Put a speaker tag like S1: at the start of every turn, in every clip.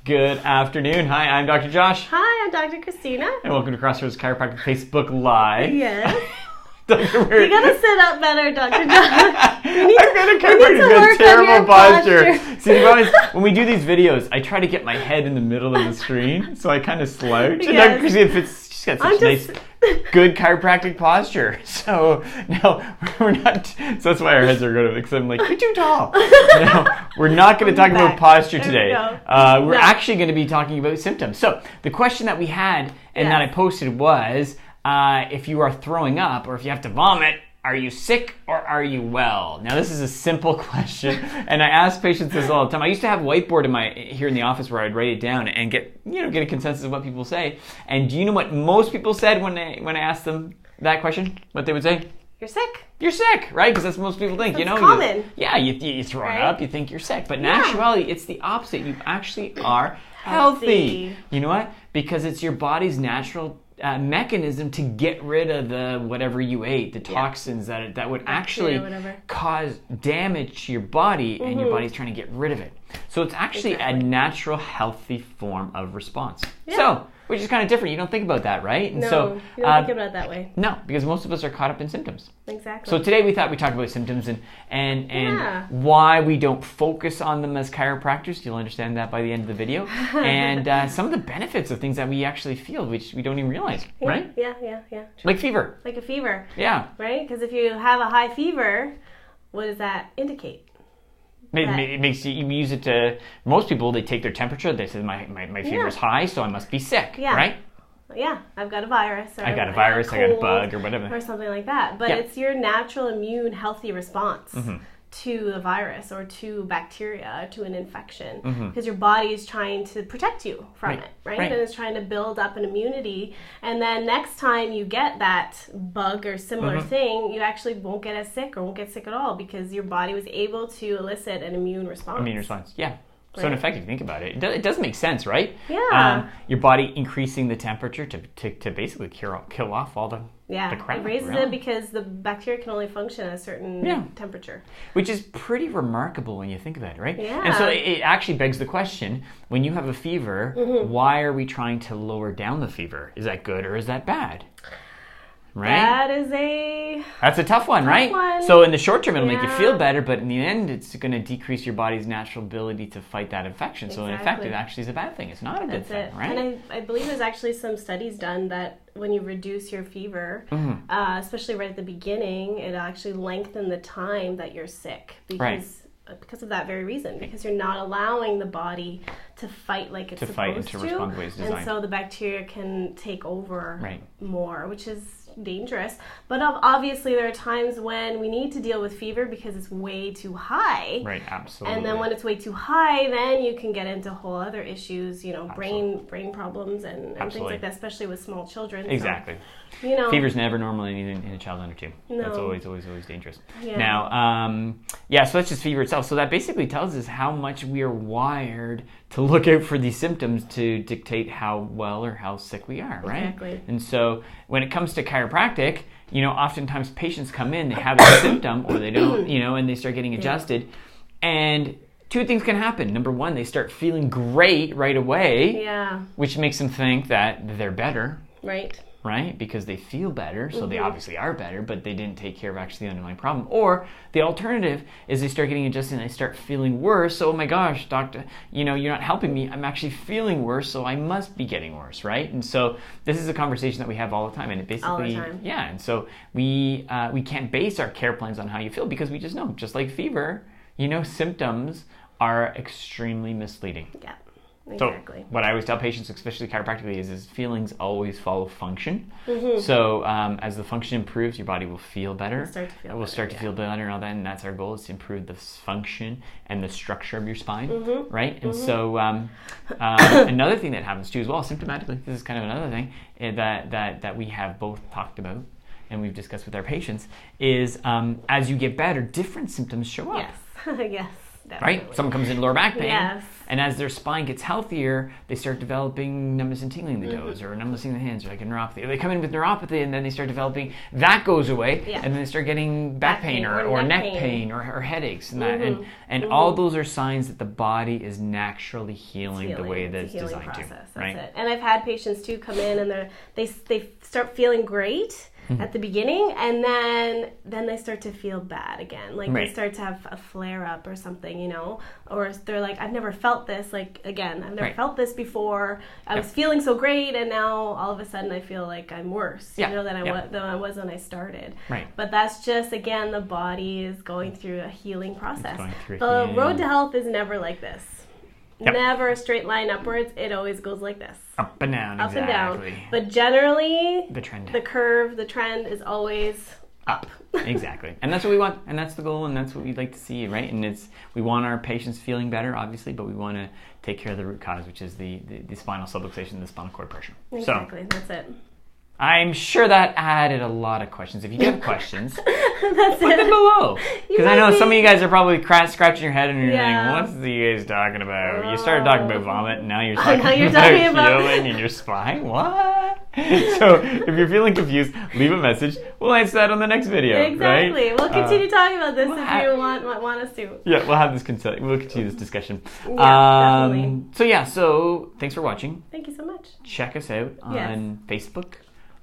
S1: Good afternoon. Hi, I'm Dr. Josh.
S2: Hi, I'm Dr. Christina.
S1: And welcome to Crossroads Chiropractic Facebook Live.
S2: Yes.
S1: You
S2: gotta sit up better, Dr. Josh.
S1: I've got a chiropractic terrible posture. See, the problem is, when we do these videos, I try to get my head in the middle of the screen, so I kind of slouch.
S2: Yes.
S1: And Dr. Christina, she's got such nice, good chiropractic posture. So, no, we're not. So that's why our heads are going to, because I'm like, you're too tall. No, we're not going to talk about posture today. We're actually going to be talking about symptoms. So, the question that we had and that I posted was, if you are throwing up or if you have to vomit, are you sick or are you well? Now, this is a simple question, and I ask patients this all the time. I used to have a whiteboard here in the office where I'd write it down and get a consensus of what people say. And do you know what most people said when I asked them that question? What they would say?
S2: You're sick.
S1: You're sick, right? Because that's what most people think.
S2: That's common.
S1: You throw it up, you think you're sick. But in actuality, it's the opposite. You actually are healthy. You know what? Because it's your body's natural mechanism to get rid of the whatever you ate, the toxins that would actually cause damage to your body, and your body's trying to get rid of it. So it's actually a natural, healthy form of response. Yeah. So, which is kind of different. You don't think about that, right? And
S2: no, you don't think about it that way.
S1: No, because most of us are caught up in symptoms.
S2: Exactly.
S1: So today we thought we'd talk about symptoms and why we don't focus on them as chiropractors. You'll understand that by the end of the video. And some of the benefits of things that we actually feel, which we don't even realize, right?
S2: Yeah. True.
S1: Like fever.
S2: Like a fever.
S1: Yeah.
S2: Right? Because if you have a high fever, what does that indicate?
S1: It makes you use it to, most people, they take their temperature, they say my fever is high, so I must be sick, right?
S2: Yeah, I've got a virus. Or
S1: I got a bug or whatever.
S2: Or something like that. But it's your natural immune healthy response to a virus or to bacteria, to an infection. Because your body is trying to protect you from it, right? And it's trying to build up an immunity. And then next time you get that bug or similar thing, you actually won't get as sick or won't get sick at all because your body was able to elicit an immune response. Yeah.
S1: So in effect, if you think about it, it does make sense, right?
S2: Yeah.
S1: Your body increasing the temperature to basically kill off all the crap.
S2: It raises it because the bacteria can only function at a certain temperature.
S1: Which is pretty remarkable when you think about it, right?
S2: Yeah.
S1: And so it actually begs the question, when you have a fever, why are we trying to lower down the fever? Is that good or is that bad? Right? That's a tough one, right? So in the short term, it'll make you feel better, but in the end, it's going to decrease your body's natural ability to fight that infection. So in effect, it actually is a bad thing. It's not a good thing, right?
S2: And I believe there's actually some studies done that when you reduce your fever, especially right at the beginning, it actually lengthens the time that you're sick because of that very reason, because you're not allowing the body to fight like it's supposed to
S1: respond the way it's designed.
S2: And so the bacteria can take over more, which is dangerous. But obviously there are times when we need to deal with fever because it's way too high.
S1: Right, absolutely.
S2: And then when it's way too high, then you can get into whole other issues, brain problems and things like that, especially with small children.
S1: Exactly.
S2: So,
S1: fever's never normally in a child under 2.
S2: No.
S1: That's always dangerous.
S2: Yeah.
S1: Now, so that's just fever itself. So that basically tells us how much we are wired to look out for these symptoms to dictate how well or how sick we are, right?
S2: Exactly.
S1: And so when it comes to chiropractic, oftentimes patients come in, they have a symptom or they don't, and they start getting adjusted. And 2 things can happen. Number 1, they start feeling great right away, which makes them think that they're better. Right? Because they feel better, so they obviously are better, but they didn't take care of actually the underlying problem. Or the alternative is they start getting adjusted and they start feeling worse. So, oh my gosh, doctor, you're not helping me. I'm actually feeling worse, so I must be getting worse, right? And so this is a conversation that we have all the time, and it basically,
S2: all the time.
S1: And so we can't base our care plans on how you feel because we just know, just like fever, symptoms are extremely misleading.
S2: Yeah. Exactly.
S1: So what I always tell patients, especially chiropractically, is feelings always follow function. So as the function improves, your body will feel better. It will start to feel better and all that, and that's our goal, is to improve the function and the structure of your spine, right? And so another thing that happens too as well, symptomatically, this is kind of another thing that we have both talked about and we've discussed with our patients, is as you get better, different symptoms show up.
S2: Yes. Definitely.
S1: Right? Someone comes in lower back pain.
S2: Yes.
S1: And as their spine gets healthier, they start developing numbness and tingling in the toes, or numbness in the hands, or like a neuropathy. Or they come in with neuropathy, and then they start developing, that goes away, and then they start getting back pain or neck pain or headaches. And that, and all those are signs that the body is naturally healing the way that it's designed to.
S2: That's
S1: right?
S2: it. And I've had patients too come in, and they start feeling great at the beginning, and then they start to feel bad again. Like they start to have a flare up or something, you know, or they're like, I've never felt this. Like, again, I've never felt this before. I was feeling so great, and now all of a sudden I feel like I'm worse, you know, than I was when I started.
S1: Right.
S2: But that's just, again, the body is going through a healing process. The road to health is never like this. Never a straight line upwards. It always goes like this.
S1: Up and down,
S2: up and down. But generally, the trend is always up.
S1: Exactly. And that's what we want, and that's the goal, and that's what we'd like to see, right? And we want our patients feeling better, obviously, but we want to take care of the root cause, which is the spinal subluxation, the spinal cord pressure.
S2: Exactly. That's it.
S1: I'm sure that added a lot of questions. If you have questions, put them below. Because I know some of you guys are probably scratching your head and you're thinking, what's you guys talking about? You started talking about vomit, and now you're talking about healing in your spine? What? So if you're feeling confused, leave a message. We'll answer that on the next video.
S2: Exactly.
S1: Right?
S2: We'll continue talking about this if you want us to.
S1: Yeah, we'll have this. We'll continue this discussion.
S2: Definitely.
S1: So thanks for watching.
S2: Thank you so much.
S1: Check us out on Facebook,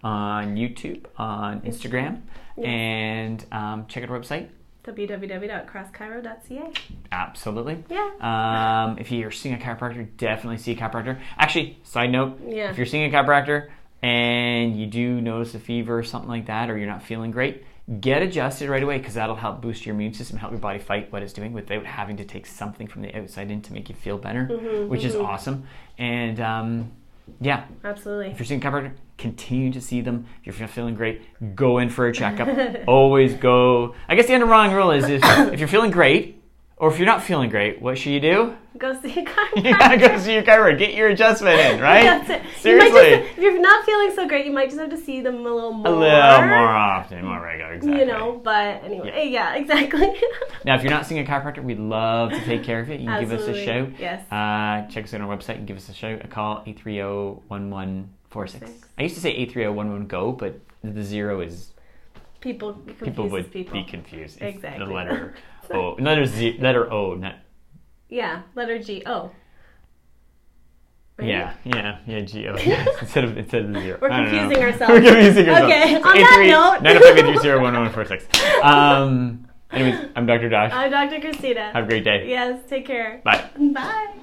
S1: on YouTube, on Instagram, and check out our website.
S2: www.crosschiro.ca.
S1: Absolutely.
S2: Yeah.
S1: If you're seeing a chiropractor, definitely see a chiropractor. Actually, side note, if you're seeing a chiropractor and you do notice a fever or something like that, or you're not feeling great, get adjusted right away, because that'll help boost your immune system, help your body fight what it's doing without having to take something from the outside in to make you feel better, which is awesome. And yeah, absolutely. If you're seeing a chiropractor, continue to see them. If you're feeling great, go in for a checkup. Always go. I guess the underlying rule is if you're feeling great, or if you're not feeling great, what should you do?
S2: Go see a chiropractor.
S1: You gotta go see your chiropractor. Get your adjustment in, right?
S2: That's it.
S1: Seriously.
S2: If you're not feeling so great, you might just have to see them a little more
S1: often, more regular, exactly.
S2: You know, but anyway, yeah exactly.
S1: Now, if you're not seeing a chiropractor, we'd love to take care of you. You can give us a shout.
S2: Yes.
S1: Check us out on our website and give us a shout. A call 830-1146. I used to say 830-11-GO, but the 0 is... People would be confused.
S2: Exactly.
S1: The letter O. Letter O, not...
S2: Yeah, letter G. O. Right?
S1: Yeah, G-O. Yes, instead of the 0.
S2: We're confusing ourselves.
S1: We're confusing ourselves.
S2: Okay, on that
S1: note. 905-830-1146. Anyways, I'm Dr. Josh.
S2: I'm Dr. Christina.
S1: Have a great day.
S2: Yes, take care.
S1: Bye.
S2: Bye.